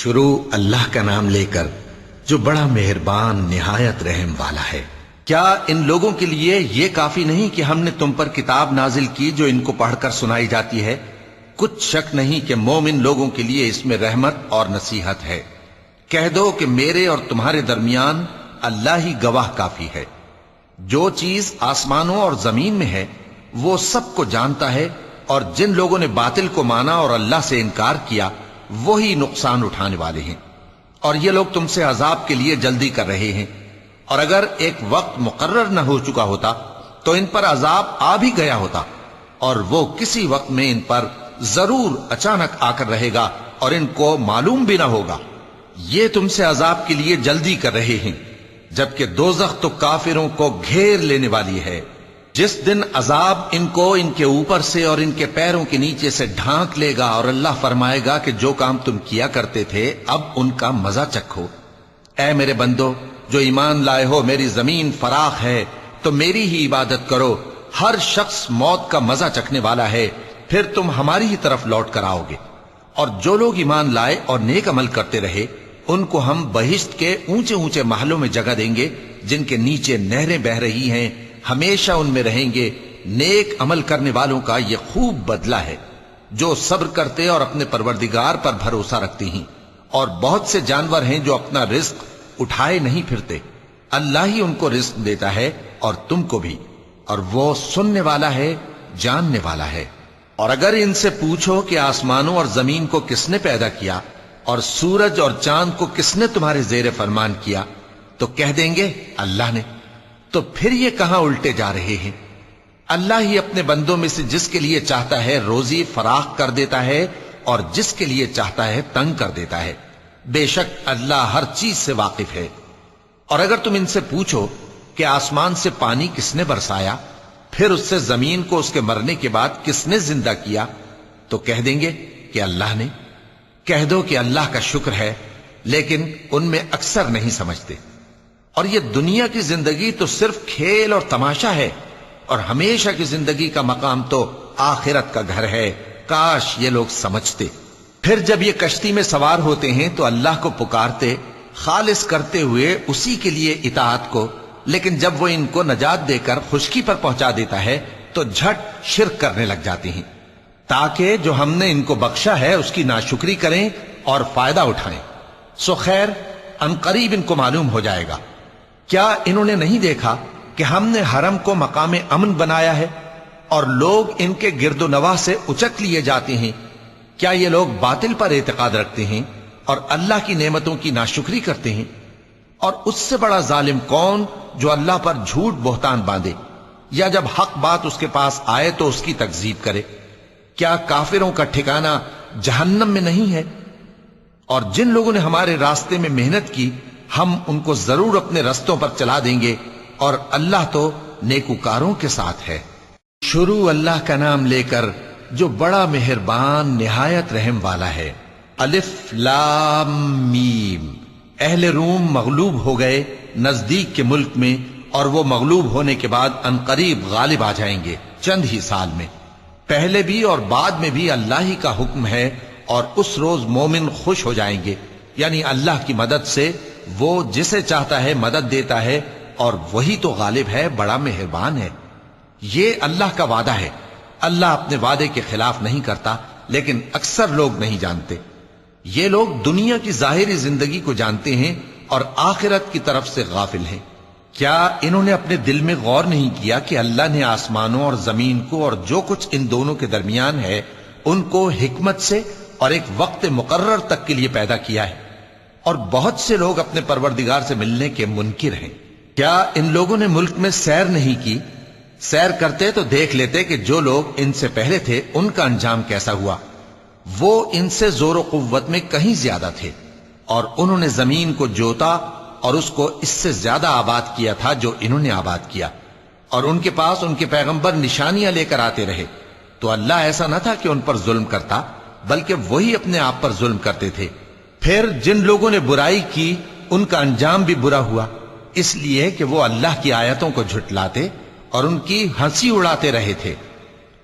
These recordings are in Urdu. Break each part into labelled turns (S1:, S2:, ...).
S1: شروع اللہ کا نام لے کر جو بڑا مہربان نہایت رحم والا ہے۔ کیا ان لوگوں کے لیے یہ کافی نہیں کہ ہم نے تم پر کتاب نازل کی جو ان کو پڑھ کر سنائی جاتی ہے؟ کچھ شک نہیں کہ مومن لوگوں کے لیے اس میں رحمت اور نصیحت ہے۔ کہہ دو کہ میرے اور تمہارے درمیان اللہ ہی گواہ کافی ہے۔ جو چیز آسمانوں اور زمین میں ہے وہ سب کو جانتا ہے، اور جن لوگوں نے باطل کو مانا اور اللہ سے انکار کیا وہی نقصان اٹھانے والے ہیں۔ اور یہ لوگ تم سے عذاب کے لیے جلدی کر رہے ہیں، اور اگر ایک وقت مقرر نہ ہو چکا ہوتا تو ان پر عذاب آ بھی گیا ہوتا، اور وہ کسی وقت میں ان پر ضرور اچانک آ کر رہے گا اور ان کو معلوم بھی نہ ہوگا۔ یہ تم سے عذاب کے لیے جلدی کر رہے ہیں، جبکہ دوزخ تو کافروں کو گھیر لینے والی ہے۔ جس دن عذاب ان کو ان کے اوپر سے اور ان کے پیروں کے نیچے سے ڈھانک لے گا، اور اللہ فرمائے گا کہ جو کام تم کیا کرتے تھے اب ان کا مزہ چکھو۔ اے میرے بندو جو ایمان لائے ہو، میری زمین فراخ ہے تو میری ہی عبادت کرو۔ ہر شخص موت کا مزہ چکھنے والا ہے، پھر تم ہماری ہی طرف لوٹ کر آؤ گے۔ اور جو لوگ ایمان لائے اور نیک عمل کرتے رہے ان کو ہم بہشت کے اونچے اونچے محلوں میں جگہ دیں گے، جن کے نیچے نہریں بہ رہی ہیں، ہمیشہ ان میں رہیں گے۔ نیک عمل کرنے والوں کا یہ خوب بدلہ ہے، جو صبر کرتے اور اپنے پروردگار پر بھروسہ رکھتے ہیں۔ اور بہت سے جانور ہیں جو اپنا رزق اٹھائے نہیں پھرتے، اللہ ہی ان کو رزق دیتا ہے اور تم کو بھی، اور وہ سننے والا ہے، جاننے والا ہے۔ اور اگر ان سے پوچھو کہ آسمانوں اور زمین کو کس نے پیدا کیا اور سورج اور چاند کو کس نے تمہارے زیر فرمان کیا، تو کہہ دیں گے اللہ نے۔ تو پھر یہ کہاں الٹے جا رہے ہیں؟ اللہ ہی اپنے بندوں میں سے جس کے لیے چاہتا ہے روزی فراخ کر دیتا ہے، اور جس کے لیے چاہتا ہے تنگ کر دیتا ہے۔ بے شک اللہ ہر چیز سے واقف ہے۔ اور اگر تم ان سے پوچھو کہ آسمان سے پانی کس نے برسایا، پھر اس سے زمین کو اس کے مرنے کے بعد کس نے زندہ کیا، تو کہہ دیں گے کہ اللہ نے۔ کہہ دو کہ اللہ کا شکر ہے، لیکن ان میں اکثر نہیں سمجھتے۔ اور یہ دنیا کی زندگی تو صرف کھیل اور تماشا ہے، اور ہمیشہ کی زندگی کا مقام تو آخرت کا گھر ہے۔ کاش یہ لوگ سمجھتے۔ پھر جب یہ کشتی میں سوار ہوتے ہیں تو اللہ کو پکارتے، خالص کرتے ہوئے اسی کے لیے اطاعت کو، لیکن جب وہ ان کو نجات دے کر خشکی پر پہنچا دیتا ہے تو جھٹ شرک کرنے لگ جاتے ہیں، تاکہ جو ہم نے ان کو بخشا ہے اس کی ناشکری کریں اور فائدہ اٹھائیں۔ سو خیر عنقریب ان کو معلوم ہو جائے گا۔ کیا انہوں نے نہیں دیکھا کہ ہم نے حرم کو مقام امن بنایا ہے، اور لوگ ان کے گرد و نواح سے اچک لیے جاتے ہیں؟ کیا یہ لوگ باطل پر اعتقاد رکھتے ہیں اور اللہ کی نعمتوں کی ناشکری کرتے ہیں؟ اور اس سے بڑا ظالم کون جو اللہ پر جھوٹ بہتان باندھے، یا جب حق بات اس کے پاس آئے تو اس کی تکذیب کرے؟ کیا کافروں کا ٹھکانہ جہنم میں نہیں ہے؟ اور جن لوگوں نے ہمارے راستے میں محنت کی ہم ان کو ضرور اپنے رستوں پر چلا دیں گے، اور اللہ تو نیکوکاروں کے ساتھ ہے۔ شروع اللہ کا نام لے کر جو بڑا مہربان نہایت رحم والا ہے۔ الف لام میم۔ اہل روم مغلوب ہو گئے نزدیک کے ملک میں، اور وہ مغلوب ہونے کے بعد عنقریب غالب آ جائیں گے چند ہی سال میں۔ پہلے بھی اور بعد میں بھی اللہ ہی کا حکم ہے، اور اس روز مومن خوش ہو جائیں گے، یعنی اللہ کی مدد سے وہ جسے چاہتا ہے مدد دیتا ہے، اور وہی تو غالب ہے، بڑا مہربان ہے۔ یہ اللہ کا وعدہ ہے، اللہ اپنے وعدے کے خلاف نہیں کرتا، لیکن اکثر لوگ نہیں جانتے۔ یہ لوگ دنیا کی ظاہری زندگی کو جانتے ہیں اور آخرت کی طرف سے غافل ہیں۔ کیا انہوں نے اپنے دل میں غور نہیں کیا کہ اللہ نے آسمانوں اور زمین کو اور جو کچھ ان دونوں کے درمیان ہے ان کو حکمت سے اور ایک وقت مقرر تک کے لیے پیدا کیا ہے؟ اور بہت سے لوگ اپنے پروردگار سے ملنے کے منکر ہیں۔ کیا ان لوگوں نے ملک میں سیر نہیں کی؟ سیر کرتے تو دیکھ لیتے کہ جو لوگ ان سے پہلے تھے ان کا انجام کیسا ہوا۔ وہ ان سے زور و قوت میں کہیں زیادہ تھے، اور انہوں نے زمین کو جوتا اور اس کو اس سے زیادہ آباد کیا تھا جو انہوں نے آباد کیا، اور ان کے پاس ان کے پیغمبر نشانیاں لے کر آتے رہے۔ تو اللہ ایسا نہ تھا کہ ان پر ظلم کرتا، بلکہ وہی اپنے آپ پر ظلم کرتے تھے۔ پھر جن لوگوں نے برائی کی ان کا انجام بھی برا ہوا، اس لیے کہ وہ اللہ کی آیتوں کو جھٹلاتے اور ان کی ہنسی اڑاتے رہے تھے۔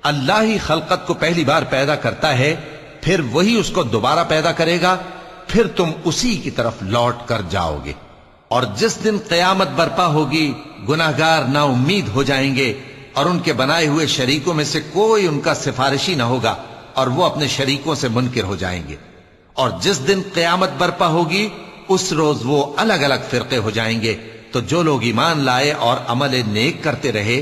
S1: اللہ ہی خلقت کو پہلی بار پیدا کرتا ہے، پھر وہی اس کو دوبارہ پیدا کرے گا، پھر تم اسی کی طرف لوٹ کر جاؤ گے۔ اور جس دن قیامت برپا ہوگی گناہگار نا امید ہو جائیں گے، اور ان کے بنائے ہوئے شریکوں میں سے کوئی ان کا سفارشی نہ ہوگا، اور وہ اپنے شریکوں سے منکر ہو جائیں گے۔ اور جس دن قیامت برپا ہوگی اس روز وہ الگ الگ فرقے ہو جائیں گے، تو جو لوگ ایمان لائے اور عمل نیک کرتے رہے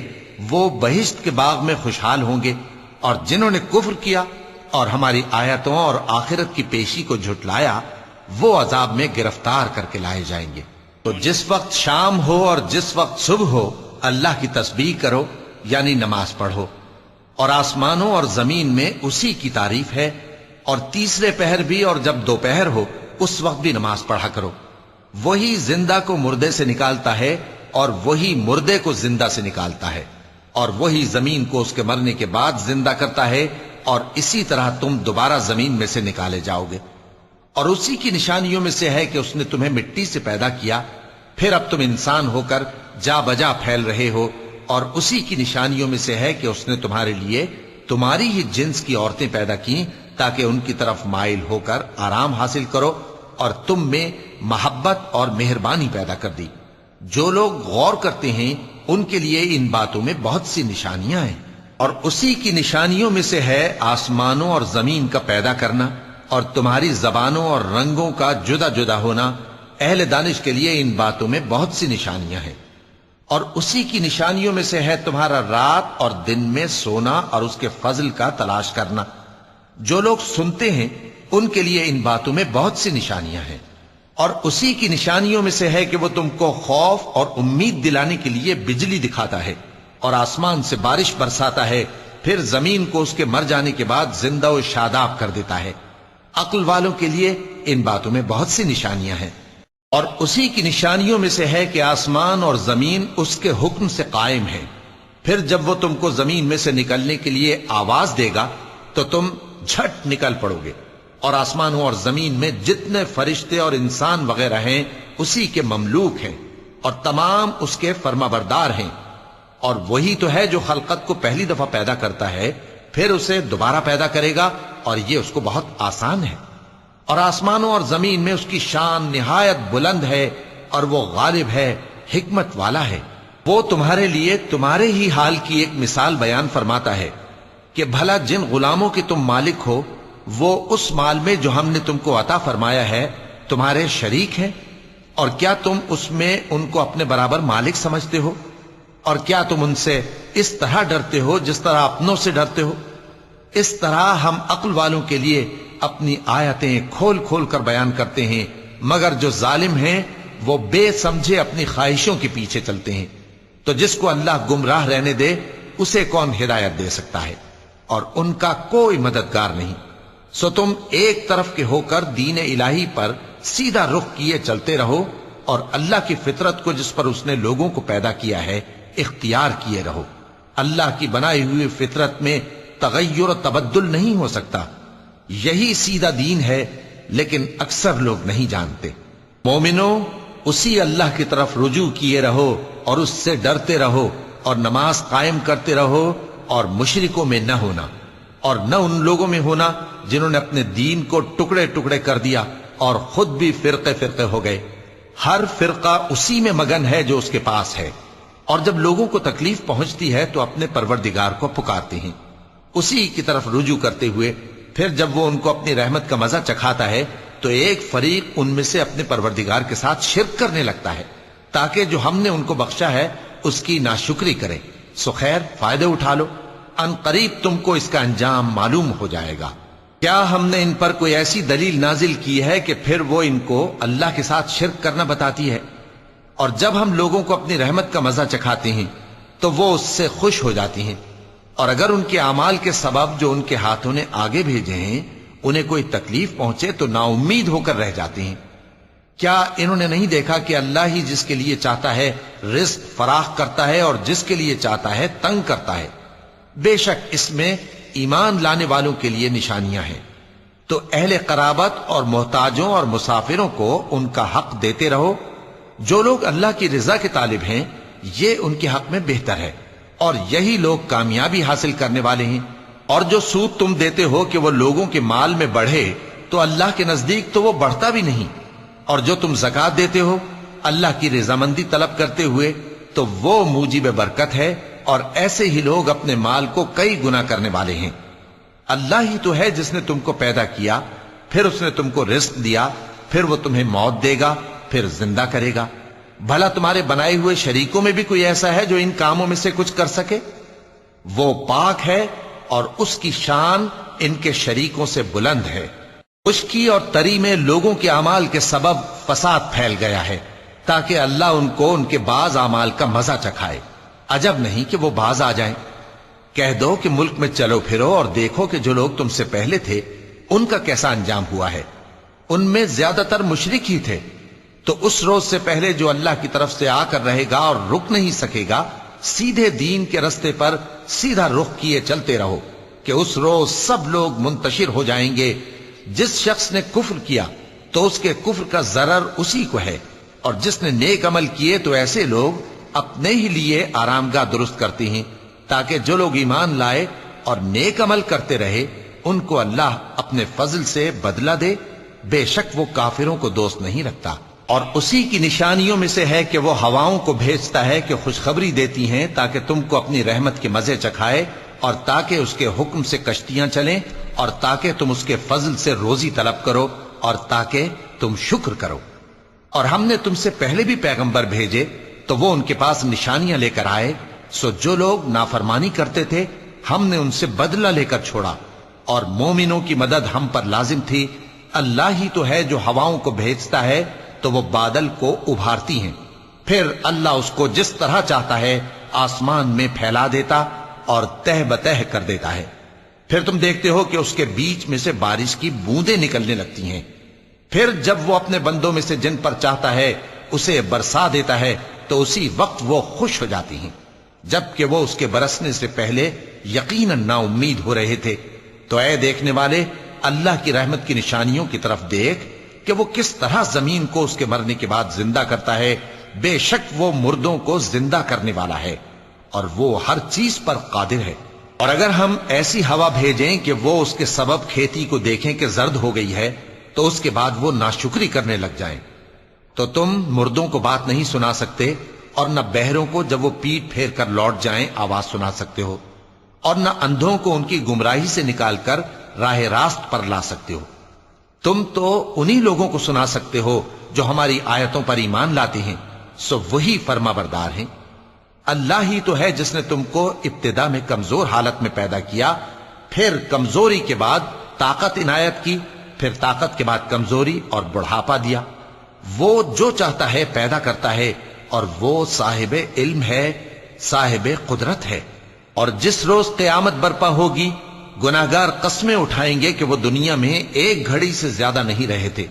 S1: وہ بہشت کے باغ میں خوشحال ہوں گے، اور جنہوں نے کفر کیا اور ہماری آیتوں اور آخرت کی پیشی کو جھٹلایا وہ عذاب میں گرفتار کر کے لائے جائیں گے۔ تو جس وقت شام ہو اور جس وقت صبح ہو اللہ کی تسبیح کرو، یعنی نماز پڑھو، اور آسمانوں اور زمین میں اسی کی تعریف ہے، اور تیسرے پہر بھی اور جب دوپہر ہو اس وقت بھی نماز پڑھا کرو۔ وہی زندہ کو مردے سے نکالتا ہے اور وہی مردے کو زندہ سے نکالتا ہے، اور وہی زمین کو اس کے مرنے کے بعد زندہ کرتا ہے، اور اسی طرح تم دوبارہ زمین میں سے نکالے جاؤ گے۔ اور اسی کی نشانیوں میں سے ہے کہ اس نے تمہیں مٹی سے پیدا کیا، پھر اب تم انسان ہو کر جا بجا پھیل رہے ہو، اور اسی کی نشانیوں میں سے ہے کہ اس نے تمہارے لیے تمہاری ہی جنس کی عورتیں پیدا کی تاکہ ان کی طرف مائل ہو کر آرام حاصل کرو، اور تم میں محبت اور مہربانی پیدا کر دی۔ جو لوگ غور کرتے ہیں ان کے لیے ان باتوں میں بہت سی نشانیاں ہیں۔ اور اسی کی نشانیوں میں سے ہے آسمانوں اور زمین کا پیدا کرنا، اور تمہاری زبانوں اور رنگوں کا جدا جدا ہونا۔ اہل دانش کے لیے ان باتوں میں بہت سی نشانیاں ہیں۔ اور اسی کی نشانیوں میں سے ہے تمہارا رات اور دن میں سونا اور اس کے فضل کا تلاش کرنا۔ جو لوگ سنتے ہیں ان کے لیے ان باتوں میں بہت سی نشانیاں ہیں۔ اور اسی کی نشانیوں میں سے ہے کہ وہ تم کو خوف اور امید دلانے کے لیے بجلی دکھاتا ہے، اور آسمان سے بارش برساتا ہے، پھر زمین کو اس کے مر جانے کے بعد زندہ و شاداب کر دیتا ہے۔ عقل والوں کے لیے ان باتوں میں بہت سی نشانیاں ہیں۔ اور اسی کی نشانیوں میں سے ہے کہ آسمان اور زمین اس کے حکم سے قائم ہے، پھر جب وہ تم کو زمین میں سے نکلنے کے لیے آواز دے گا تو تم جھٹ نکل پڑو گے۔ اور آسمانوں اور زمین میں جتنے فرشتے اور انسان وغیرہ ہیں اسی کے مملوک ہیں، اور تمام اس کے فرما بردار ہیں۔ اور وہی تو ہے جو خلقت کو پہلی دفعہ پیدا کرتا ہے، پھر اسے دوبارہ پیدا کرے گا، اور یہ اس کو بہت آسان ہے۔ اور آسمانوں اور زمین میں اس کی شان نہایت بلند ہے، اور وہ غالب ہے، حکمت والا ہے۔ وہ تمہارے لیے تمہارے ہی حال کی ایک مثال بیان فرماتا ہے کہ بھلا جن غلاموں کے تم مالک ہو وہ اس مال میں جو ہم نے تم کو عطا فرمایا ہے تمہارے شریک ہیں، اور کیا تم اس میں ان کو اپنے برابر مالک سمجھتے ہو؟ اور کیا تم ان سے اس طرح ڈرتے ہو جس طرح اپنوں سے ڈرتے ہو؟ اس طرح ہم عقل والوں کے لیے اپنی آیتیں کھول کھول کر بیان کرتے ہیں، مگر جو ظالم ہیں وہ بے سمجھے اپنی خواہشوں کے پیچھے چلتے ہیں۔ تو جس کو اللہ گمراہ رہنے دے اسے کون ہدایت دے سکتا ہے؟ اور ان کا کوئی مددگار نہیں۔ سو تم ایک طرف کے ہو کر دین الہی پر سیدھا رخ کیے چلتے رہو، اور اللہ کی فطرت کو جس پر اس نے لوگوں کو پیدا کیا ہے اختیار کیے رہو۔ اللہ کی بنائی ہوئی فطرت میں تغیر و تبدل نہیں ہو سکتا۔ یہی سیدھا دین ہے، لیکن اکثر لوگ نہیں جانتے۔ مومنو، اسی اللہ کی طرف رجوع کیے رہو اور اس سے ڈرتے رہو، اور نماز قائم کرتے رہو، اور مشرکوں میں نہ ہونا، اور نہ ان لوگوں میں ہونا جنہوں نے اپنے دین کو ٹکڑے ٹکڑے کر دیا اور خود بھی فرقے فرقے ہو گئے۔ ہر فرقہ اسی میں مگن ہے جو اس کے پاس ہے، اور جب لوگوں کو تکلیف پہنچتی ہے تو اپنے پروردگار کو پکارتے ہیں، اسی کی طرف رجوع کرتے ہوئے پھر جب وہ ان کو اپنی رحمت کا مزہ چکھاتا ہے تو ایک فریق ان میں سے اپنے پروردگار کے ساتھ شرک کرنے لگتا ہے تاکہ جو ہم نے ان کو بخشا ہے اس کی ناشکری کریں۔ سو خیر، فائدے اٹھا لو، ان قریب تم کو اس کا انجام معلوم ہو جائے گا۔ کیا ہم نے ان پر کوئی ایسی دلیل نازل کی ہے کہ پھر وہ ان کو اللہ کے ساتھ شرک کرنا بتاتی ہے؟ اور جب ہم لوگوں کو اپنی رحمت کا مزہ چکھاتے ہیں تو وہ اس سے خوش ہو جاتی ہیں، اور اگر ان کے اعمال کے سبب جو ان کے ہاتھوں نے آگے بھیجے ہیں انہیں کوئی تکلیف پہنچے تو نا امید ہو کر رہ جاتے ہیں۔ کیا انہوں نے نہیں دیکھا کہ اللہ ہی جس کے لیے چاہتا ہے رزق فراخ کرتا ہے اور جس کے لیے چاہتا ہے تنگ کرتا ہے؟ بے شک اس میں ایمان لانے والوں کے لیے نشانیاں ہیں۔ تو اہل قرابت اور محتاجوں اور مسافروں کو ان کا حق دیتے رہو۔ جو لوگ اللہ کی رضا کے طالب ہیں یہ ان کے حق میں بہتر ہے، اور یہی لوگ کامیابی حاصل کرنے والے ہیں۔ اور جو سود تم دیتے ہو کہ وہ لوگوں کے مال میں بڑھے، تو اللہ کے نزدیک تو وہ بڑھتا بھی نہیں، اور جو تم زکات دیتے ہو اللہ کی رضامندی طلب کرتے ہوئے تو وہ موجب برکت ہے، اور ایسے ہی لوگ اپنے مال کو کئی گنا کرنے والے ہیں۔ اللہ ہی تو ہے جس نے تم کو پیدا کیا، پھر اس نے تم کو رزق دیا، پھر وہ تمہیں موت دے گا، پھر زندہ کرے گا۔ بھلا تمہارے بنائے ہوئے شریکوں میں بھی کوئی ایسا ہے جو ان کاموں میں سے کچھ کر سکے؟ وہ پاک ہے اور اس کی شان ان کے شریکوں سے بلند ہے۔ خشکی اور تری میں لوگوں کے اعمال کے سبب فساد پھیل گیا ہے، تاکہ اللہ ان کو ان کے بعض اعمال کا مزہ چکھائے۔ عجب نہیں کہ وہ باز آ جائیں۔ کہہ دو کہ ملک میں چلو پھرو اور دیکھو کہ جو لوگ تم سے پہلے تھے ان کا کیسا انجام ہوا ہے۔ ان میں زیادہ تر مشرک ہی تھے، تو اس روز سے پہلے جو اللہ کی طرف سے آ کر رہے گا اور رک نہیں سکے گا، سیدھے دین کے رستے پر سیدھا رخ کیے چلتے رہو کہ اس روز سب لوگ منتشر ہو جائیں گے۔ جس شخص نے کفر کیا تو اس کے کفر کا ضرر اسی کو ہے، اور جس نے نیک عمل کیے تو ایسے لوگ اپنے ہی لیے آرام گاہ درست کرتے ہیں، تاکہ جو لوگ ایمان لائے اور نیک عمل کرتے رہے ان کو اللہ اپنے فضل سے بدلہ دے۔ بے شک وہ کافروں کو دوست نہیں رکھتا۔ اور اسی کی نشانیوں میں سے ہے کہ وہ ہواؤں کو بھیجتا ہے کہ خوشخبری دیتی ہیں تاکہ تم کو اپنی رحمت کے مزے چکھائے، اور تاکہ اس کے حکم سے کشتیاں چلیں، اور تاکہ تم اس کے فضل سے روزی طلب کرو، اور تاکہ تم شکر کرو۔ اور ہم نے تم سے پہلے بھی پیغمبر بھیجے تو وہ ان کے پاس نشانیاں لے کر آئے، سو جو لوگ نافرمانی کرتے تھے ہم نے ان سے بدلہ لے کر چھوڑا، اور مومنوں کی مدد ہم پر لازم تھی۔ اللہ ہی تو ہے جو ہواؤں کو بھیجتا ہے تو وہ بادل کو ابھارتی ہیں، پھر اللہ اس کو جس طرح چاہتا ہے آسمان میں پھیلا دیتا اور تہ بتہ کر دیتا ہے۔ پھر تم دیکھتے ہو کہ اس کے بیچ میں سے بارش کی بوندیں نکلنے لگتی ہیں، پھر جب وہ اپنے بندوں میں سے جن پر چاہتا ہے اسے برسا دیتا ہے تو اسی وقت وہ خوش ہو جاتی ہیں، جبکہ وہ اس کے برسنے سے پہلے یقیناً نا امید ہو رہے تھے۔ تو اے دیکھنے والے، اللہ کی رحمت کی نشانیوں کی طرف دیکھ کہ وہ کس طرح زمین کو اس کے مرنے کے بعد زندہ کرتا ہے۔ بے شک وہ مردوں کو زندہ کرنے والا ہے اور وہ ہر چیز پر قادر ہے۔ اور اگر ہم ایسی ہوا بھیجیں کہ وہ اس کے سبب کھیتی کو دیکھیں کہ زرد ہو گئی ہے تو اس کے بعد وہ ناشکری کرنے لگ جائیں، تو تم مردوں کو بات نہیں سنا سکتے، اور نہ بہروں کو جب وہ پیٹ پھیر کر لوٹ جائیں آواز سنا سکتے ہو، اور نہ اندھوں کو ان کی گمراہی سے نکال کر راہ راست پر لا سکتے ہو۔ تم تو انہی لوگوں کو سنا سکتے ہو جو ہماری آیتوں پر ایمان لاتے ہیں، سو وہی فرما بردار ہیں۔ اللہ ہی تو ہے جس نے تم کو ابتدا میں کمزور حالت میں پیدا کیا، پھر کمزوری کے بعد طاقت عنایت کی، پھر طاقت کے بعد کمزوری اور بڑھاپا دیا۔ وہ جو چاہتا ہے پیدا کرتا ہے، اور وہ صاحب علم ہے، صاحب قدرت ہے۔ اور جس روز قیامت برپا ہوگی گناہگار قسمیں اٹھائیں گے کہ وہ دنیا میں ایک گھڑی سے زیادہ نہیں رہے تھے،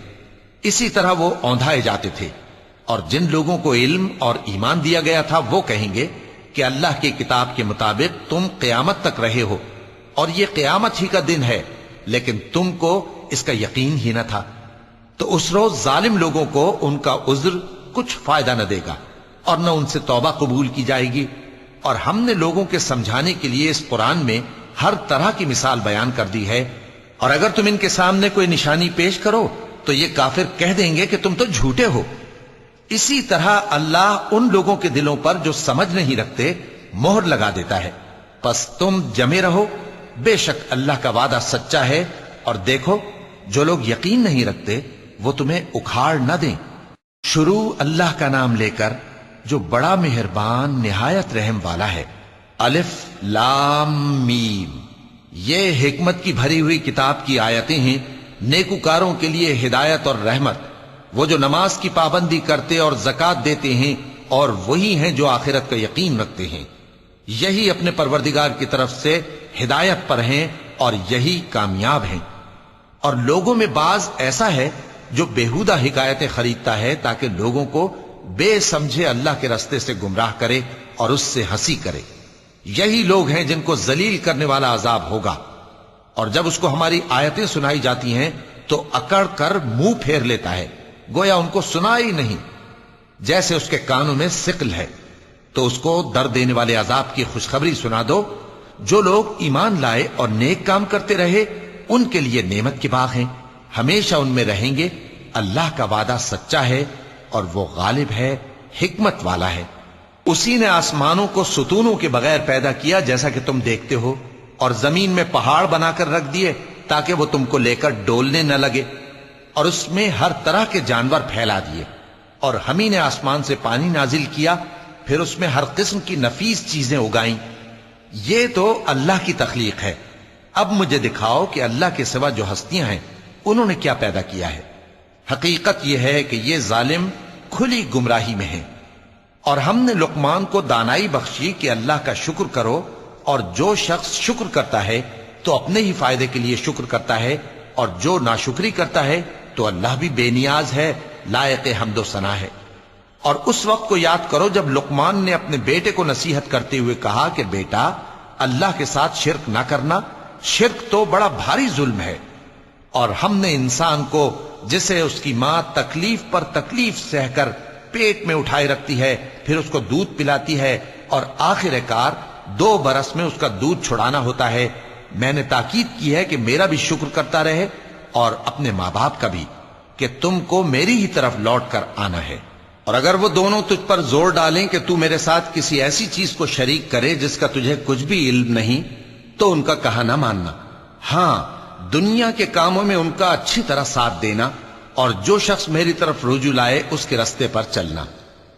S1: اسی طرح وہ اوندھائے جاتے تھے۔ اور جن لوگوں کو علم اور ایمان دیا گیا تھا وہ کہیں گے کہ اللہ کی کتاب کے مطابق تم قیامت تک رہے ہو، اور یہ قیامت ہی کا دن ہے، لیکن تم کو اس کا یقین ہی نہ تھا۔ تو اس روز ظالم لوگوں کو ان کا عذر کچھ فائدہ نہ دے گا، اور نہ ان سے توبہ قبول کی جائے گی۔ اور ہم نے لوگوں کے سمجھانے کے لیے اس قرآن میں ہر طرح کی مثال بیان کر دی ہے، اور اگر تم ان کے سامنے کوئی نشانی پیش کرو تو یہ کافر کہہ دیں گے کہ تم تو جھوٹے ہو۔ اسی طرح اللہ ان لوگوں کے دلوں پر جو سمجھ نہیں رکھتے مہر لگا دیتا ہے۔ پس تم جمے رہو، بے شک اللہ کا وعدہ سچا ہے، اور دیکھو جو لوگ یقین نہیں رکھتے وہ تمہیں اکھاڑ نہ دیں۔ شروع اللہ کا نام لے کر جو بڑا مہربان نہایت رحم والا ہے۔ الف لام میم، یہ حکمت کی بھری ہوئی کتاب کی آیتیں ہیں، نیکوکاروں کے لیے ہدایت اور رحمت، وہ جو نماز کی پابندی کرتے اور زکات دیتے ہیں، اور وہی ہیں جو آخرت کا یقین رکھتے ہیں، یہی اپنے پروردگار کی طرف سے ہدایت پر ہیں اور یہی کامیاب ہیں۔ اور لوگوں میں بعض ایسا ہے جو بیہودہ حکایتیں خریدتا ہے تاکہ لوگوں کو بے سمجھے اللہ کے رستے سے گمراہ کرے اور اس سے ہنسی کرے۔ یہی لوگ ہیں جن کو ذلیل کرنے والا عذاب ہوگا، اور جب اس کو ہماری آیتیں سنائی جاتی ہیں تو اکڑ کر منہ پھیر لیتا ہے، گویا ان کو سنا ہی نہیں، جیسے اس کے کانوں میں ثقل ہے۔ تو اس کو درد دینے والے عذاب کی خوشخبری سنا دو۔ جو لوگ ایمان لائے اور نیک کام کرتے رہے ان کے لیے نعمت کے باغ ہیں، ہمیشہ ان میں رہیں گے۔ اللہ کا وعدہ سچا ہے اور وہ غالب ہے، حکمت والا ہے۔ اسی نے آسمانوں کو ستونوں کے بغیر پیدا کیا جیسا کہ تم دیکھتے ہو، اور زمین میں پہاڑ بنا کر رکھ دیے تاکہ وہ تم کو لے کر ڈولنے نہ لگے، اور اس میں ہر طرح کے جانور پھیلا دیے، اور ہم ہی نے آسمان سے پانی نازل کیا، پھر اس میں ہر قسم کی نفیس چیزیں اگائیں۔ یہ تو اللہ کی تخلیق ہے۔ اب مجھے دکھاؤ کہ اللہ کے سوا جو ہستیاں ہیں انہوں نے کیا پیدا کیا ہے۔ حقیقت یہ ہے کہ یہ ظالم کھلی گمراہی میں ہیں۔ اور ہم نے لقمان کو دانائی بخشی کہ اللہ کا شکر کرو، اور جو شخص شکر کرتا ہے تو اپنے ہی فائدے کے لیے شکر کرتا ہے، اور جو ناشکری کرتا ہے تو اللہ بھی بے نیاز ہے، لائق حمد و ثنا ہے۔ اور اس وقت کو یاد کرو جب لقمان نے اپنے بیٹے کو نصیحت کرتے ہوئے کہا کہ بیٹا، اللہ کے ساتھ شرک نہ کرنا، شرک تو بڑا بھاری ظلم ہے۔ اور ہم نے انسان کو، جسے اس کی ماں تکلیف پر تکلیف سہ کر پیٹ میں اٹھائے رکھتی ہے، پھر اس کو دودھ پلاتی ہے، اور آخر کار 2 برس میں اس کا دودھ چھڑانا ہوتا ہے، میں نے تاکید کی ہے کہ میرا بھی شکر کرتا رہے اور اپنے ماں باپ کا بھی، کہ تم کو میری ہی طرف لوٹ کر آنا ہے۔ اور اگر وہ دونوں تجھ پر زور ڈالیں کہ تو میرے ساتھ کسی ایسی چیز کو شریک کرے جس کا تجھے کچھ بھی علم نہیں، تو ان کا کہا نہ ماننا۔ ہاں، دنیا کے کاموں میں ان کا اچھی طرح ساتھ دینا، اور جو شخص میری طرف رجوع لائے اس کے رستے پر چلنا۔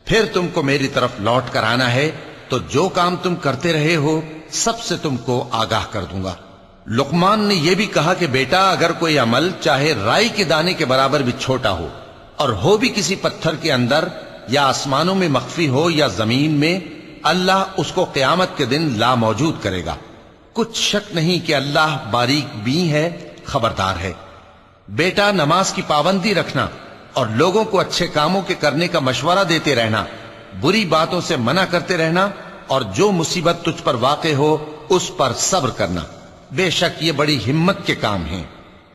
S1: پھر تم کو میری طرف لوٹ کر آنا ہے، تو جو کام تم کرتے رہے ہو سب سے تم کو آگاہ کر دوں گا۔ لقمان نے یہ بھی کہا کہ بیٹا، اگر کوئی عمل چاہے رائی کے دانے کے برابر بھی چھوٹا ہو، اور ہو بھی کسی پتھر کے اندر یا آسمانوں میں مخفی ہو یا زمین میں، اللہ اس کو قیامت کے دن لا موجود کرے گا۔ کچھ شک نہیں کہ اللہ باریک بین ہے، خبردار ہے۔ بیٹا، نماز کی پابندی رکھنا اور لوگوں کو اچھے کاموں کے کرنے کا مشورہ دیتے رہنا، بری باتوں سے منع کرتے رہنا، اور جو مصیبت تجھ پر واقع ہو اس پر صبر کرنا۔ بے شک یہ بڑی ہمت کے کام ہیں۔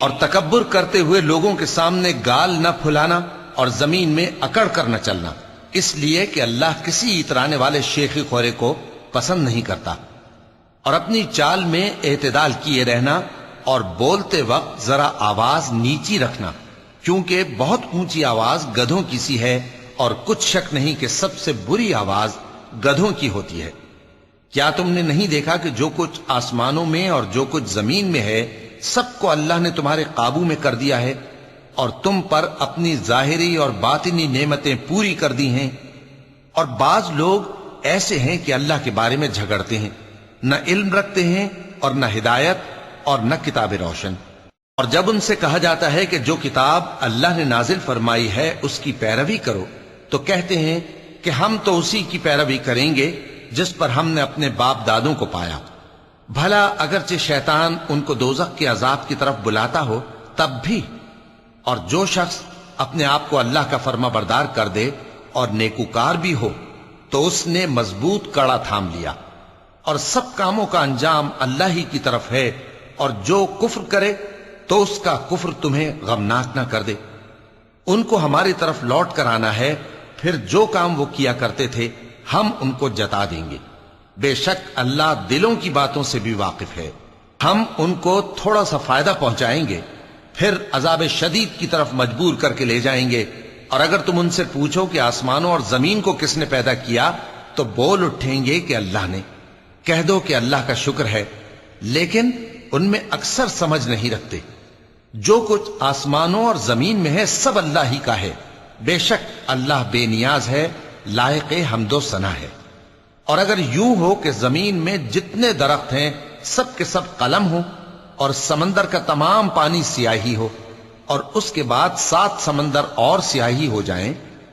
S1: اور تکبر کرتے ہوئے لوگوں کے سامنے گال نہ پھلانا اور زمین میں اکڑ کر نہ چلنا، اس لیے کہ اللہ کسی اترانے والے شیخی خورے کو پسند نہیں کرتا۔ اور اپنی چال میں اعتدال کیے رہنا، اور بولتے وقت ذرا آواز نیچی رکھنا، کیونکہ بہت اونچی آواز گدھوں کی سی ہے، اور کچھ شک نہیں کہ سب سے بری آواز گدھوں کی ہوتی ہے۔ کیا تم نے نہیں دیکھا کہ جو کچھ آسمانوں میں اور جو کچھ زمین میں ہے سب کو اللہ نے تمہارے قابو میں کر دیا ہے، اور تم پر اپنی ظاہری اور باطنی نعمتیں پوری کر دی ہیں۔ اور بعض لوگ ایسے ہیں کہ اللہ کے بارے میں جھگڑتے ہیں، نہ علم رکھتے ہیں اور نہ ہدایت اور نہ کتاب روشن۔ اور جب ان سے کہا جاتا ہے کہ جو کتاب اللہ نے نازل فرمائی ہے اس کی پیروی کرو، تو کہتے ہیں کہ ہم تو اسی کی پیروی کریں گے جس پر ہم نے اپنے باپ دادوں کو پایا۔ بھلا اگرچہ شیطان ان کو دوزخ کے عذاب کی طرف بلاتا ہو تب بھی۔ اور جو شخص اپنے آپ کو اللہ کا فرما بردار کر دے اور نیکوکار بھی ہو تو اس نے مضبوط کڑا تھام لیا، اور سب کاموں کا انجام اللہ ہی کی طرف ہے۔ اور جو کفر کرے تو اس کا کفر تمہیں غمناک نہ کر دے۔ ان کو ہماری طرف لوٹ کر آنا ہے، پھر جو کام وہ کیا کرتے تھے ہم ان کو جتا دیں گے۔ بے شک اللہ دلوں کی باتوں سے بھی واقف ہے۔ ہم ان کو تھوڑا سا فائدہ پہنچائیں گے، پھر عذاب شدید کی طرف مجبور کر کے لے جائیں گے۔ اور اگر تم ان سے پوچھو کہ آسمانوں اور زمین کو کس نے پیدا کیا، تو بول اٹھیں گے کہ اللہ نے۔ کہہ دو کہ اللہ کا شکر ہے، لیکن ان میں اکثر سمجھ نہیں رکھتے۔ جو کچھ آسمانوں اور زمین میں ہے سب اللہ ہی کا ہے۔ بے شک اللہ بے نیاز ہے، لائق حمد و ثنا ہے۔ اور اگر یوں ہو کہ زمین میں جتنے درخت ہیں سب کے سب قلم ہو، اور سمندر کا تمام پانی سیاہی ہو، اور اس کے بعد 7 سمندر اور سیاہی ہو جائیں،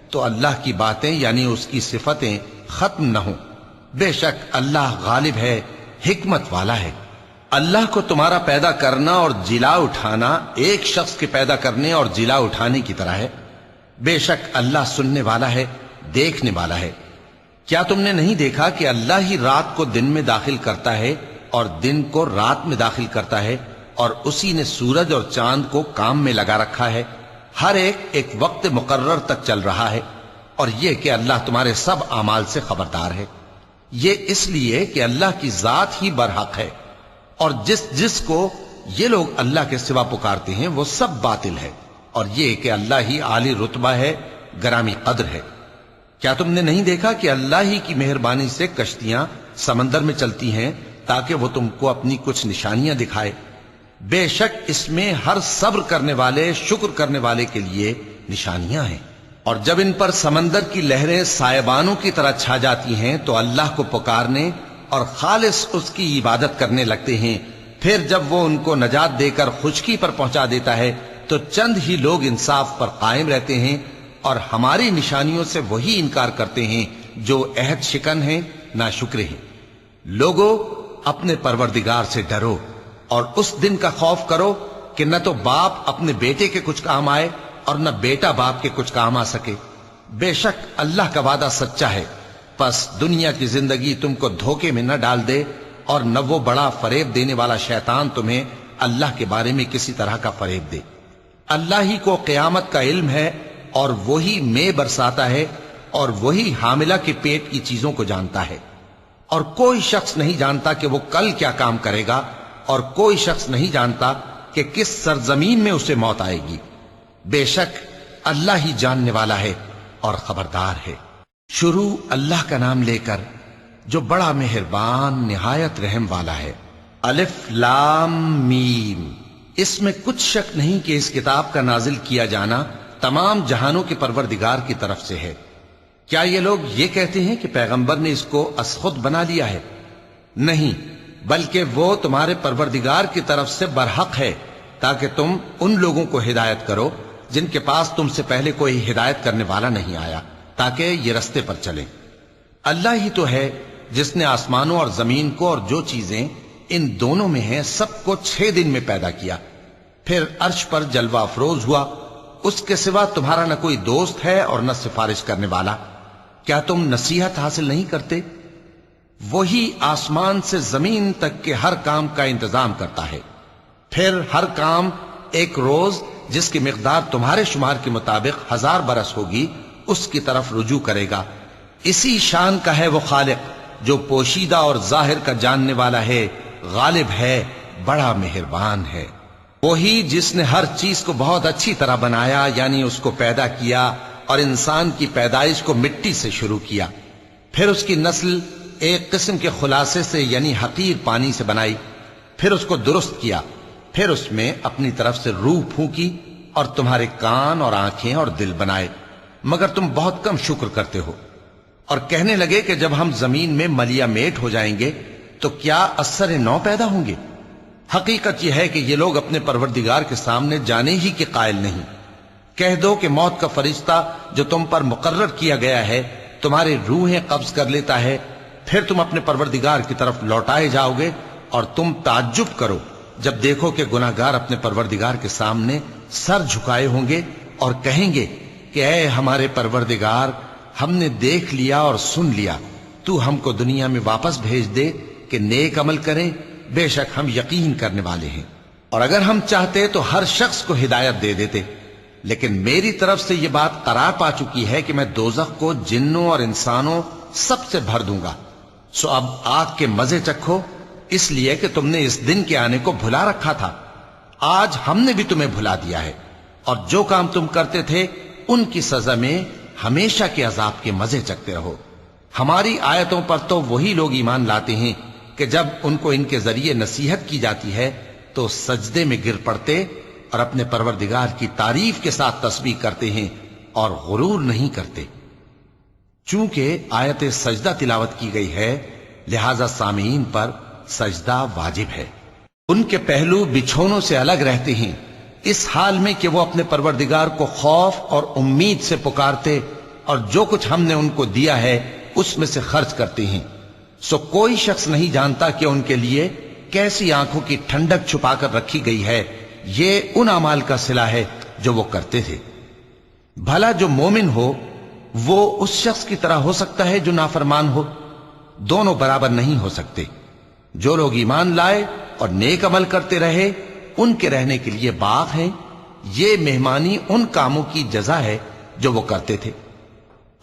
S1: تو اللہ کی باتیں یعنی اس کی صفتیں ختم نہ ہوں۔ بے شک اللہ غالب ہے، حکمت والا ہے۔ اللہ کو تمہارا پیدا کرنا اور جلا اٹھانا ایک شخص کے پیدا کرنے اور جلا اٹھانے کی طرح ہے۔ بے شک اللہ سننے والا ہے، دیکھنے والا ہے۔ کیا تم نے نہیں دیکھا کہ اللہ ہی رات کو دن میں داخل کرتا ہے اور دن کو رات میں داخل کرتا ہے، اور اسی نے سورج اور چاند کو کام میں لگا رکھا ہے، ہر ایک وقت مقرر تک چل رہا ہے۔ اور یہ کہ اللہ تمہارے سب اعمال سے خبردار ہے۔ یہ اس لیے کہ اللہ کی ذات ہی برحق ہے، اور جس کو یہ لوگ اللہ کے سوا پکارتے ہیں وہ سب باطل ہے، اور یہ کہ اللہ ہی عالی رتبہ ہے، گرامی قدر ہے۔ کیا تم نے نہیں دیکھا کہ اللہ ہی کی مہربانی سے کشتیاں سمندر میں چلتی ہیں تاکہ وہ تم کو اپنی کچھ نشانیاں دکھائے؟ بے شک اس میں ہر صبر کرنے والے، شکر کرنے والے کے لیے نشانیاں ہیں۔ اور جب ان پر سمندر کی لہریں سائبانوں کی طرح چھا جاتی ہیں تو اللہ کو پکارنے اور خالص اس کی عبادت کرنے لگتے ہیں، پھر جب وہ ان کو نجات دے کر خشکی پر پہنچا دیتا ہے تو چند ہی لوگ انصاف پر قائم رہتے ہیں، اور ہماری نشانیوں سے وہی انکار کرتے ہیں جو عہد شکن ہیں، ناشکرے ہیں۔ لوگو، اپنے پروردگار سے ڈرو اور اس دن کا خوف کرو کہ نہ تو باپ اپنے بیٹے کے کچھ کام آئے اور نہ بیٹا باپ کے کچھ کام آ سکے۔ بے شک اللہ کا وعدہ سچا ہے، پس دنیا کی زندگی تم کو دھوکے میں نہ ڈال دے، اور نہ وہ بڑا فریب دینے والا شیطان تمہیں اللہ کے بارے میں کسی طرح کا فریب دے۔ اللہ ہی کو قیامت کا علم ہے، اور وہی میں برساتا ہے، اور وہی حاملہ کے پیٹ کی چیزوں کو جانتا ہے، اور کوئی شخص نہیں جانتا کہ وہ کل کیا کام کرے گا، اور کوئی شخص نہیں جانتا کہ کس سرزمین میں اسے موت آئے گی۔ بے شک اللہ ہی جاننے والا ہے اور خبردار ہے۔ شروع اللہ کا نام لے کر جو بڑا مہربان نہایت رحم والا ہے۔ الف لام میم۔ اس میں کچھ شک نہیں کہ اس کتاب کا نازل کیا جانا تمام جہانوں کے پروردگار کی طرف سے ہے۔ کیا یہ لوگ یہ کہتے ہیں کہ پیغمبر نے اس کو از خود بنا لیا ہے؟ نہیں، بلکہ وہ تمہارے پروردگار کی طرف سے برحق ہے، تاکہ تم ان لوگوں کو ہدایت کرو جن کے پاس تم سے پہلے کوئی ہدایت کرنے والا نہیں آیا، تاکہ یہ رستے پر چلیں۔ اللہ ہی تو ہے جس نے آسمانوں اور زمین کو اور جو چیزیں ان دونوں میں ہیں سب کو 6 دن میں پیدا کیا، پھر عرش پر جلوہ افروز ہوا۔ اس کے سوا تمہارا نہ کوئی دوست ہے اور نہ سفارش کرنے والا۔ کیا تم نصیحت حاصل نہیں کرتے؟ وہی آسمان سے زمین تک کے ہر کام کا انتظام کرتا ہے، پھر ہر کام ایک روز جس کی مقدار تمہارے شمار کے مطابق 1000 برس ہوگی اس کی طرف رجوع کرے گا۔ اسی شان کا ہے وہ خالق جو پوشیدہ اور ظاہر کا جاننے والا ہے، غالب ہے، بڑا مہربان ہے۔ وہی جس نے ہر چیز کو بہت اچھی طرح بنایا، یعنی اس کو پیدا کیا اور انسان کی پیدائش کو مٹی سے شروع کیا، پھر اس کی نسل ایک قسم کے خلاصے سے یعنی حقیر پانی سے بنائی، پھر اس کو درست کیا، پھر اس میں اپنی طرف سے روح پھونکی اور تمہارے کان اور آنکھیں اور دل بنائے، مگر تم بہت کم شکر کرتے ہو۔ اور کہنے لگے کہ جب ہم زمین میں ملیا میٹ ہو جائیں گے تو کیا اثر نو پیدا ہوں گے؟ حقیقت یہ ہے کہ یہ لوگ اپنے پروردگار کے سامنے جانے ہی کے قائل نہیں۔ کہہ دو کہ موت کا فرشتہ جو تم پر مقرر کیا گیا ہے تمہاری روحیں قبض کر لیتا ہے، پھر تم اپنے پروردگار کی طرف لوٹائے جاؤ گے، اور تم تعجب کرو جب دیکھو کہ گناہگار اپنے پروردگار کے سامنے سر جھکائے ہوں گے اور کہیں گے کہ اے ہمارے پروردگار، ہم نے دیکھ لیا اور سن لیا، تو ہم کو دنیا میں واپس بھیج دے کہ نیک عمل کریں، بے شک ہم یقین کرنے والے ہیں۔ اور اگر ہم چاہتے تو ہر شخص کو ہدایت دے دیتے، لیکن میری طرف سے یہ بات قرار پا چکی ہے کہ میں دوزخ کو جنوں اور انسانوں سب سے بھر دوں گا، سو اب آگ کے مزے چکھو، اس لیے کہ تم نے اس دن کے آنے کو بھلا رکھا تھا۔ آج ہم نے بھی تمہیں بھلا دیا ہے، اور جو کام تم کرتے تھے ان کی سزا میں ہمیشہ کے عذاب کے مزے چکتے رہو۔ ہماری آیتوں پر تو وہی لوگ ایمان لاتے ہیں کہ جب ان کو ان کے ذریعے نصیحت کی جاتی ہے تو سجدے میں گر پڑتے اور اپنے پروردگار کی تعریف کے ساتھ تسبیح کرتے ہیں اور غرور نہیں کرتے۔ چونکہ آیت سجدہ تلاوت کی گئی ہے لہذا سامعین پر سجدہ واجب ہے۔ ان کے پہلو بچھونوں سے الگ رہتے ہیں، اس حال میں کہ وہ اپنے پروردگار کو خوف اور امید سے پکارتے اور جو کچھ ہم نے ان کو دیا ہے اس میں سے خرچ کرتے ہیں۔ سو کوئی شخص نہیں جانتا کہ ان کے لیے کیسی آنکھوں کی ٹھنڈک چھپا کر رکھی گئی ہے، یہ ان اعمال کا صلہ ہے جو وہ کرتے تھے۔ بھلا جو مومن ہو وہ اس شخص کی طرح ہو سکتا ہے جو نافرمان ہو؟ دونوں برابر نہیں ہو سکتے۔ جو لوگ ایمان لائے اور نیک عمل کرتے رہے ان کے رہنے کے لیے باغ ہیں، یہ مہمانی ان کاموں کی جزا ہے جو وہ کرتے تھے،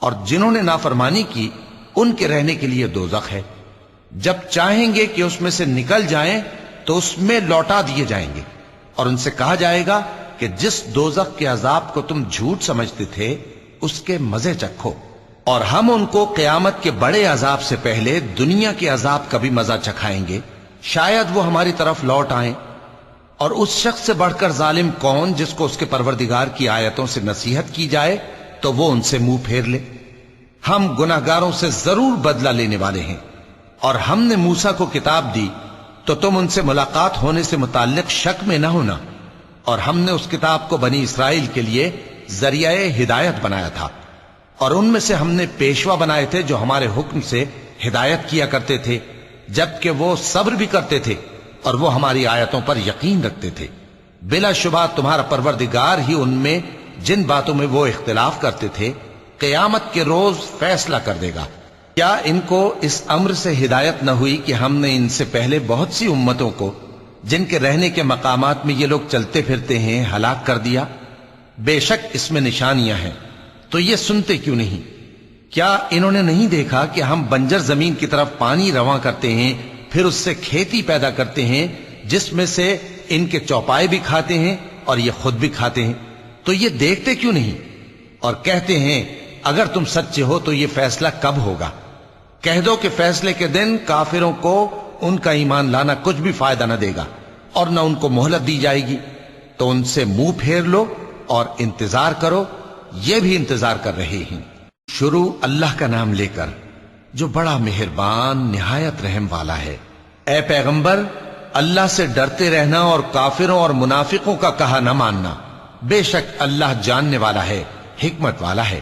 S1: اور جنہوں نے نافرمانی کی ان کے رہنے کے لیے دوزخ ہے۔ جب چاہیں گے کہ اس میں سے نکل جائیں تو اس میں لوٹا دیے جائیں گے، اور ان سے کہا جائے گا کہ جس دوزخ کے عذاب کو تم جھوٹ سمجھتے تھے اس کے مزے چکھو، اور ہم ان کو قیامت کے بڑے عذاب سے پہلے دنیا کے عذاب کا بھی مزہ چکھائیں گے، شاید وہ ہماری طرف لوٹ آئیں۔ اور اس شخص سے بڑھ کر ظالم کون جس کو اس کے پروردگار کی آیتوں سے نصیحت کی جائے تو وہ ان سے منہ پھیر لے۔ ہم گناہگاروں سے ضرور بدلہ لینے والے ہیں، اور ہم نے موسیٰ کو کتاب دی تو تم ان سے ملاقات ہونے سے متعلق شک میں نہ ہونا، اور ہم نے اس کتاب کو بنی اسرائیل کے لیے ذریعہ ہدایت بنایا تھا، اور ان میں سے ہم نے پیشوا بنائے تھے جو ہمارے حکم سے ہدایت کیا کرتے تھے، جبکہ وہ صبر بھی کرتے تھے اور وہ ہماری آیتوں پر یقین رکھتے تھے۔ بلا شبہ تمہارا پروردگار ہی ان میں جن باتوں میں وہ اختلاف کرتے تھے قیامت کے روز فیصلہ کر دے گا۔ کیا ان کو اس امر سے ہدایت نہ ہوئی کہ ہم نے ان سے پہلے بہت سی امتوں کو جن کے رہنے کے مقامات میں یہ لوگ چلتے پھرتے ہیں ہلاک کر دیا؟ بے شک اس میں نشانیاں ہیں، تو یہ سنتے کیوں نہیں؟ کیا انہوں نے نہیں دیکھا کہ ہم بنجر زمین کی طرف پانی رواں کرتے ہیں، پھر اس سے کھیتی پیدا کرتے ہیں جس میں سے ان کے چوپائے بھی کھاتے ہیں اور یہ خود بھی کھاتے ہیں؟ تو یہ دیکھتے کیوں نہیں؟ اور کہتے ہیں اگر تم سچے ہو تو یہ فیصلہ کب ہوگا؟ کہہ دو کہ فیصلے کے دن کافروں کو ان کا ایمان لانا کچھ بھی فائدہ نہ دے گا اور نہ ان کو مہلت دی جائے گی، تو ان سے منہ پھیر لو اور انتظار کرو، یہ بھی انتظار کر رہے ہیں۔ شروع اللہ کا نام لے کر جو بڑا مہربان نہایت رحم والا ہے۔ اے پیغمبر، اللہ سے ڈرتے رہنا اور کافروں اور منافقوں کا کہا نہ ماننا، بے شک اللہ جاننے والا ہے، حکمت والا ہے۔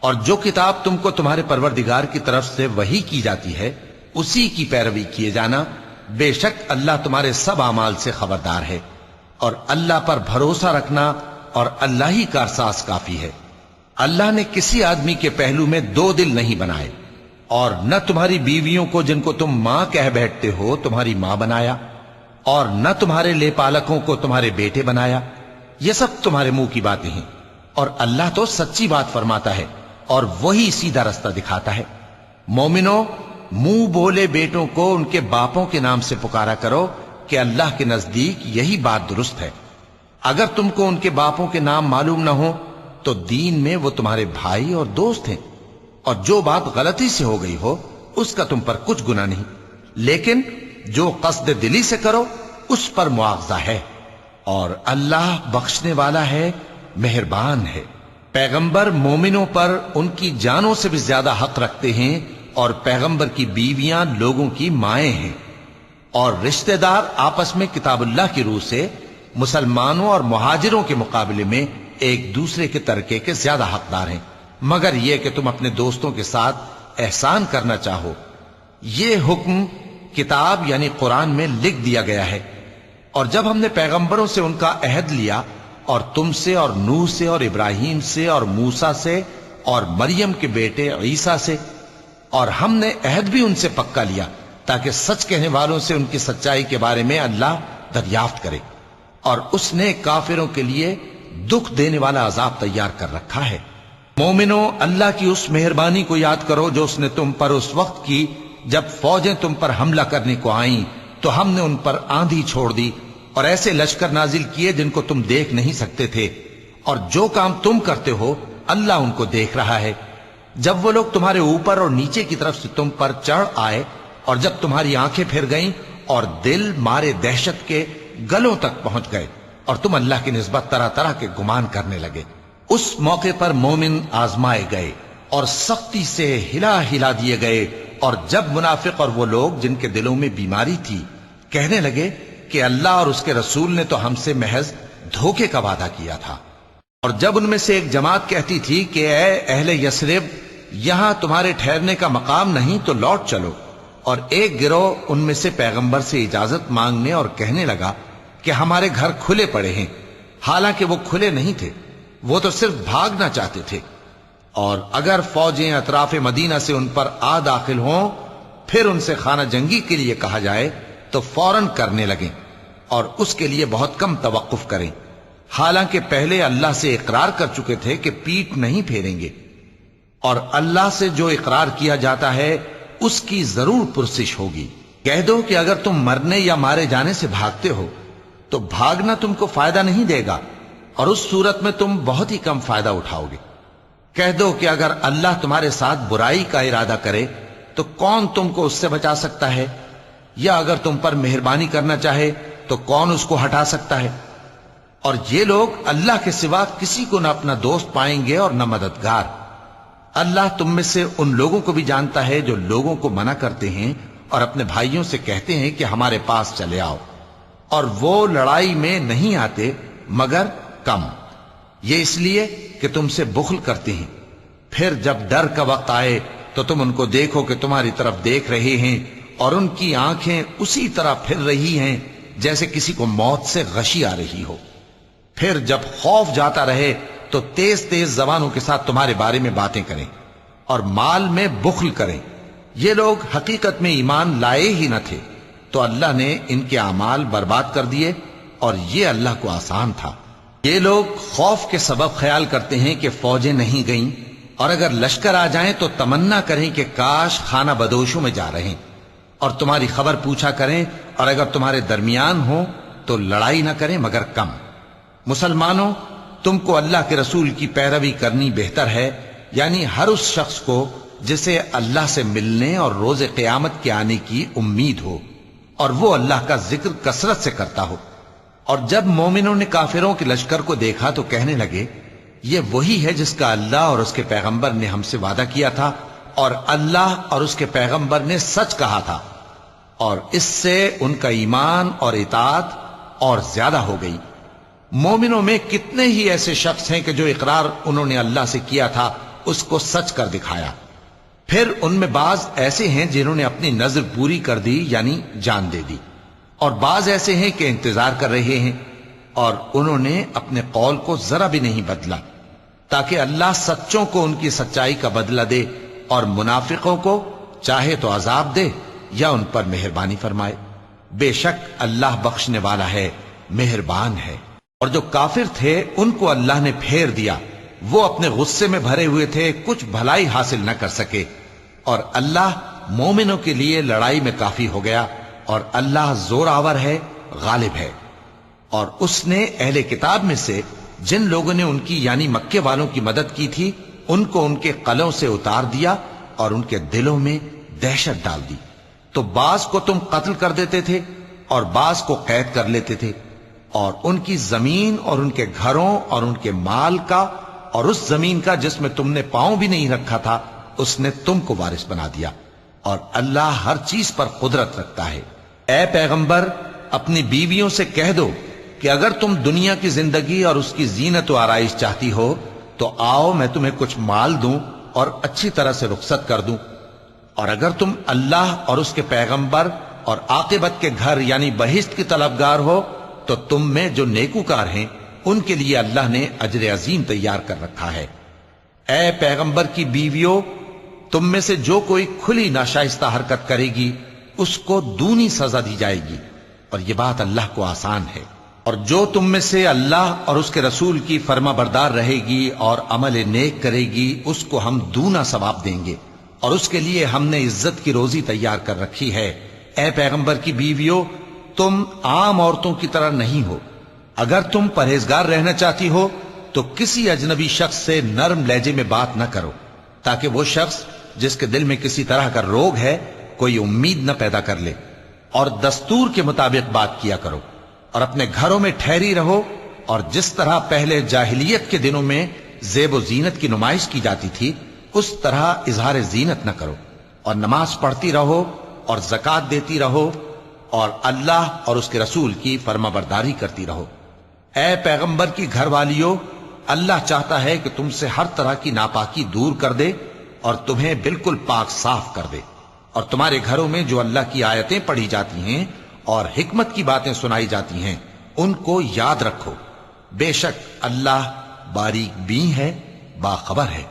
S1: اور جو کتاب تم کو تمہارے پروردگار کی طرف سے وحی کی جاتی ہے اسی کی پیروی کیے جانا، بے شک اللہ تمہارے سب اعمال سے خبردار ہے۔ اور اللہ پر بھروسہ رکھنا اور اللہ ہی کا احساس کافی ہے۔ اللہ نے کسی آدمی کے پہلو میں دو دل نہیں بنائے، اور نہ تمہاری بیویوں کو جن کو تم ماں کہہ بیٹھتے ہو تمہاری ماں بنایا، اور نہ تمہارے لے پالکوں کو تمہارے بیٹے بنایا۔ یہ سب تمہارے منہ کی باتیں ہیں، اور اللہ تو سچی بات فرماتا ہے اور وہی سیدھا رستہ دکھاتا ہے۔ مومنو، منہ بولے بیٹوں کو ان کے باپوں کے نام سے پکارا کرو کہ اللہ کے نزدیک یہی بات درست ہے۔ اگر تم کو ان کے باپوں کے نام معلوم نہ ہو تو دین میں وہ تمہارے بھائی اور دوست ہیں، اور جو بات غلطی سے ہو گئی ہو اس کا تم پر کچھ گناہ نہیں، لیکن جو قصد دلی سے کرو اس پر مواخذہ ہے، اور اللہ بخشنے والا ہے، مہربان ہے۔ پیغمبر مومنوں پر ان کی جانوں سے بھی زیادہ حق رکھتے ہیں، اور پیغمبر کی بیویاں لوگوں کی مائیں ہیں، اور رشتہ دار آپس میں کتاب اللہ کی روح سے مسلمانوں اور مہاجروں کے مقابلے میں ایک دوسرے کے ترکے کے زیادہ حقدار ہیں، مگر یہ کہ تم اپنے دوستوں کے ساتھ احسان کرنا چاہو۔ یہ حکم کتاب یعنی قرآن میں لکھ دیا گیا ہے۔ اور جب ہم نے پیغمبروں سے ان کا عہد لیا، اور تم سے اور نوح سے اور ابراہیم سے اور موسیٰ سے اور مریم کے بیٹے عیسیٰ سے، اور ہم نے عہد بھی ان سے پکا لیا تاکہ سچ کہنے والوں سے ان کی سچائی کے بارے میں اللہ دریافت کرے، اور اس نے کافروں کے لیے دکھ دینے والا عذاب تیار کر رکھا ہے۔ مومنو، اللہ کی اس مہربانی کو یاد کرو جو اس نے تم پر اس وقت کی جب فوجیں تم پر حملہ کرنے کو آئیں تو ہم نے ان پر آندھی چھوڑ دی اور ایسے لشکر نازل کیے جن کو تم دیکھ نہیں سکتے تھے، اور جو کام تم کرتے ہو اللہ ان کو دیکھ رہا ہے۔ جب وہ لوگ تمہارے اوپر اور نیچے کی طرف سے تم پر چڑھ آئے، اور جب تمہاری آنکھیں پھر گئیں اور دل مارے دہشت کے گلوں تک پہنچ گئے، اور تم اللہ کی نسبت طرح طرح کے گمان کرنے لگے، اس موقع پر مومن آزمائے گئے اور سختی سے ہلا ہلا دیے گئے۔ اور جب منافق اور وہ لوگ جن کے دلوں میں بیماری تھی کہنے لگے کہ اللہ اور اس کے رسول نے تو ہم سے محض دھوکے کا وعدہ کیا تھا، اور جب ان میں سے ایک جماعت کہتی تھی کہ اے اہل یثرب، یہاں تمہارے ٹھہرنے کا مقام نہیں تو لوٹ چلو، اور ایک گروہ ان میں سے پیغمبر سے اجازت مانگنے اور کہنے لگا کہ ہمارے گھر کھلے پڑے ہیں، حالانکہ وہ کھلے نہیں تھے، وہ تو صرف بھاگنا چاہتے تھے۔ اور اگر فوجیں اطراف مدینہ سے ان پر آ داخل ہوں پھر ان سے خانہ جنگی کے لیے کہا جائے تو فوراً کرنے لگیں، اور اس کے لیے بہت کم توقف کریں، حالانکہ پہلے اللہ سے اقرار کر چکے تھے کہ پیٹ نہیں پھیریں گے، اور اللہ سے جو اقرار کیا جاتا ہے اس کی ضرور پرسش ہوگی۔ کہہ دو کہ اگر تم مرنے یا مارے جانے سے بھاگتے ہو تو بھاگنا تم کو فائدہ نہیں دے گا، اور اس صورت میں تم بہت ہی کم فائدہ اٹھاؤ گے۔ کہہ دو کہ اگر اللہ تمہارے ساتھ برائی کا ارادہ کرے تو کون تم کو اس سے بچا سکتا ہے، یا اگر تم پر مہربانی کرنا چاہے تو کون اس کو ہٹا سکتا ہے؟ اور یہ لوگ اللہ کے سوا کسی کو نہ اپنا دوست پائیں گے اور نہ مددگار۔ اللہ تم میں سے ان لوگوں کو بھی جانتا ہے جو لوگوں کو منع کرتے ہیں اور اپنے بھائیوں سے کہتے ہیں کہ ہمارے پاس چلے آؤ، اور وہ لڑائی میں نہیں آتے مگر کم، یہ اس لیے کہ تم سے بخل کرتے ہیں۔ پھر جب ڈر کا وقت آئے تو تم ان کو دیکھو کہ تمہاری طرف دیکھ رہے ہیں، اور ان کی آنکھیں اسی طرح پھر رہی ہیں جیسے کسی کو موت سے غشی آ رہی ہو۔ پھر جب خوف جاتا رہے تو تیز تیز زبانوں کے ساتھ تمہارے بارے میں باتیں کریں اور مال میں بخل کریں۔ یہ لوگ حقیقت میں ایمان لائے ہی نہ تھے، تو اللہ نے ان کے اعمال برباد کر دیے، اور یہ اللہ کو آسان تھا۔ یہ لوگ خوف کے سبب خیال کرتے ہیں کہ فوجیں نہیں گئیں، اور اگر لشکر آ جائیں تو تمنا کریں کہ کاش خانہ بدوشوں میں جا رہے، اور تمہاری خبر پوچھا کریں، اور اگر تمہارے درمیان ہو تو لڑائی نہ کریں مگر کم۔ مسلمانوں، تم کو اللہ کے رسول کی پیروی کرنی بہتر ہے، یعنی ہر اس شخص کو جسے اللہ سے ملنے اور روز قیامت کے آنے کی امید ہو، اور وہ اللہ کا ذکر کثرت سے کرتا ہو۔ اور جب مومنوں نے کافروں کے لشکر کو دیکھا تو کہنے لگے، یہ وہی ہے جس کا اللہ اور اس کے پیغمبر نے ہم سے وعدہ کیا تھا، اور اللہ اور اس کے پیغمبر نے سچ کہا تھا، اور اس سے ان کا ایمان اور اطاعت اور زیادہ ہو گئی۔ مومنوں میں کتنے ہی ایسے شخص ہیں کہ جو اقرار انہوں نے اللہ سے کیا تھا اس کو سچ کر دکھایا۔ پھر ان میں بعض ایسے ہیں جنہوں نے اپنی نظر پوری کر دی، یعنی جان دے دی، اور بعض ایسے ہیں کہ انتظار کر رہے ہیں، اور انہوں نے اپنے قول کو ذرا بھی نہیں بدلا، تاکہ اللہ سچوں کو ان کی سچائی کا بدلہ دے، اور منافقوں کو چاہے تو عذاب دے یا ان پر مہربانی فرمائے۔ بے شک اللہ بخشنے والا ہے، مہربان ہے۔ اور جو کافر تھے ان کو اللہ نے پھیر دیا، وہ اپنے غصے میں بھرے ہوئے تھے، کچھ بھلائی حاصل نہ کر سکے، اور اللہ مومنوں کے لیے لڑائی میں کافی ہو گیا، اور اللہ زور آور ہے، غالب ہے۔ اور اس نے اہل کتاب میں سے جن لوگوں نے ان کی یعنی مکے والوں کی مدد کی تھی ان کو ان کے قلعوں سے اتار دیا اور ان کے دلوں میں دہشت ڈال دی، تو بعض کو تم قتل کر دیتے تھے اور بعض کو قید کر لیتے تھے، اور ان کی زمین اور ان کے گھروں اور ان کے مال کا اور اس زمین کا جس میں تم نے پاؤں بھی نہیں رکھا تھا اس نے تم کو وارث بنا دیا، اور اللہ ہر چیز پر قدرت رکھتا ہے۔ اے پیغمبر، اپنی بیویوں سے کہہ دو کہ اگر تم دنیا کی زندگی اور اس کی زینت و آرائش چاہتی ہو تو آؤ میں تمہیں کچھ مال دوں اور اچھی طرح سے رخصت کر دوں، اور اگر تم اللہ اور اس کے پیغمبر اور عاقبت کے گھر یعنی بہشت کی طلبگار ہو تو تم میں جو نیکوکار ہیں ان کے لیے اللہ نے اجر عظیم تیار کر رکھا ہے۔ اے پیغمبر کی بیویوں، تم میں سے جو کوئی کھلی ناشائستہ حرکت کرے گی اس کو دونی سزا دی جائے گی، اور یہ بات اللہ کو آسان ہے۔ اور جو تم میں سے اللہ اور اس کے رسول کی فرما بردار رہے گی اور عمل نیک کرے گی اس کو ہم دونا ثواب دیں گے، اور اس کے لیے ہم نے عزت کی روزی تیار کر رکھی ہے۔ اے پیغمبر کی بیویوں، تم عام عورتوں کی طرح نہیں ہو۔ اگر تم پرہیزگار رہنا چاہتی ہو تو کسی اجنبی شخص سے نرم لہجے میں بات نہ کرو، تاکہ وہ شخص جس کے دل میں کسی طرح کا روگ ہے کوئی امید نہ پیدا کر لے، اور دستور کے مطابق بات کیا کرو، اور اپنے گھروں میں ٹھہری رہو، اور جس طرح پہلے جاہلیت کے دنوں میں زیب و زینت کی نمائش کی جاتی تھی اس طرح اظہار زینت نہ کرو، اور نماز پڑھتی رہو اور زکوٰۃ دیتی رہو، اور اللہ اور اس کے رسول کی فرما برداری کرتی رہو۔ اے پیغمبر کی گھر والیوں، اللہ چاہتا ہے کہ تم سے ہر طرح کی ناپاکی دور کر دے اور تمہیں بالکل پاک صاف کر دے، اور تمہارے گھروں میں جو اللہ کی آیتیں پڑھی جاتی ہیں اور حکمت کی باتیں سنائی جاتی ہیں ان کو یاد رکھو، بے شک اللہ باریک بین ہے، باخبر ہے۔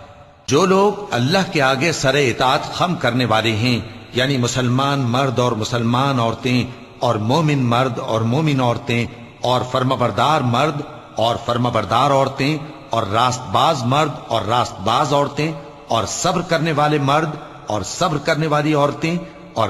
S1: جو لوگ اللہ کے آگے سر اطاعت خم کرنے والے ہیں، یعنی مسلمان مرد اور مسلمان عورتیں اور مومن مرد اور مومن عورتیں اور فرمانبردار مرد اور فرمانبردار عورتیں اور راست باز مرد اور راست باز عورتیں اور صبر کرنے والے مرد اور صبر کرنے والی عورتیں اور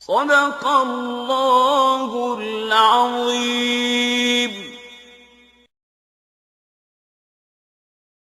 S2: صدق اللہ العظیم۔